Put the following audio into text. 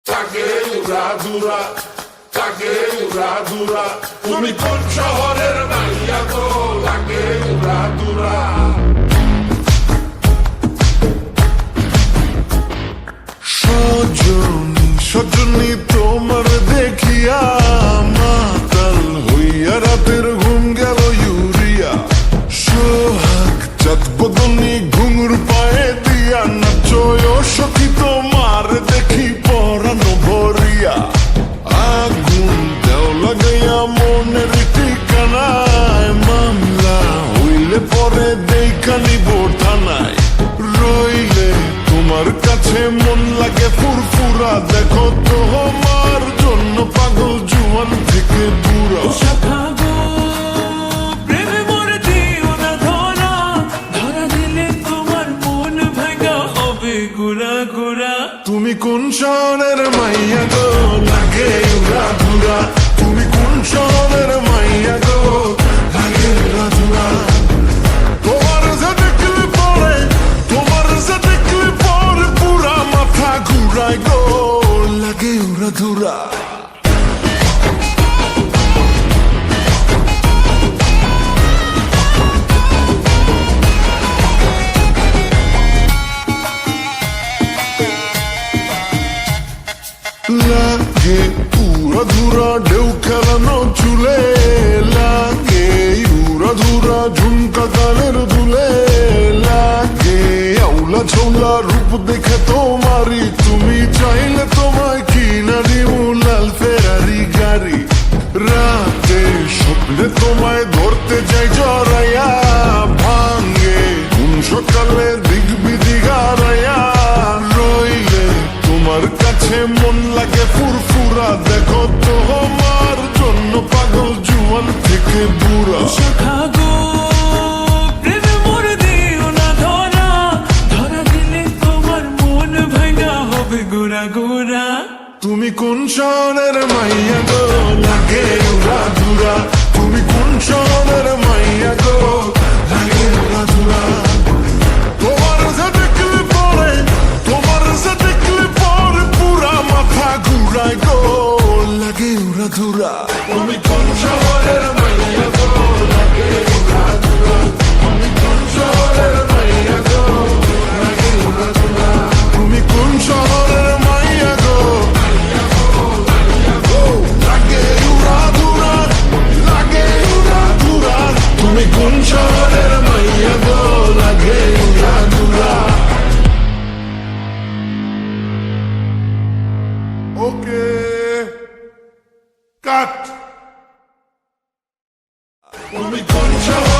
থাকে উড়াধুরা, থাকে উড়াধুরা, তুমি কোন শহরের মাইয়া গো? লাগে উড়াধুরা। সজনী সজনী তোমার দেখিয়া মাতাল হইয়া রাতের ঘুম গেল ইউরিয়া। সোহাগ চাঁদ বদনী ঘুঙুর পায়ে দিয়া নাচয় সখী তোমার দেখি পরানো ভরিয়া। আগুন দেও লাগাইয়া মনের ঠিকানায়, মামলা হইলে পরে দেখা নিব থানায়। রইলে তোমার কাছে মন লাগে ফুরফুরা, দেখো তোমার জন্য পাগল জুয়ান থেকে বুড়া। তুমি কোন শহরের মাইয়া গো? লাগে উড়াধুরা। তুমি কোন শহরের মাইয়া গো? লাগে উড়াধুরা। তোমার যে দেখলে পরে, তোমার যে দেখলে পরে পুরা মাথা ঘুরায় গো। লাগে উড়াধুরা। লাগে উড়াধুরা ঢেউ খেলানো চুলে, লাগে উড়াধুরা ঝুমকা কানের দুলে, লাগে আউলা ঝোলা রূপ দেখে তোমারি, তুমি চাইলে তোমায় কিনা দিও লাল ফেরারি গাড়ি। রাতে স্বপ্নে তোমায় ধরতে যাই জড়াইয়া, ভাঙ্গে কোন সকালে দিক বিধি গারাইয়া। রইলে তোমার কাছে মন লাগে ফুরফুরা, দেখো তোমার জন্য পাগল জুয়ান থেকে বুড়া। তুমি কোন শহরের মাইয়া গো? লাগে উড়াধুরা। তুমি কোন শহরের মাইয়া গো? লাগে উড়াধুরা। তোমার যে দেখলে পরে, তোমার যে দেখলে পরে পুরা মাথা ঘুরায় গো। লাগে উড়াধুরা। তুমি কোন শহরের মাইয়া গো? লাগে উড়াধুরা। তুমি কোন শহরের মাইয়া গো? লাগে উড়াধুরা। তুমি কোন শহরের মাইয়া গো? লাগে উড়াধুরা। লাগে উড়াধুরা। তুমি কোন শহরের মাইয়া গো? লাগে উড়াধুরা। ওকে কাট। তুমি কোন শহরের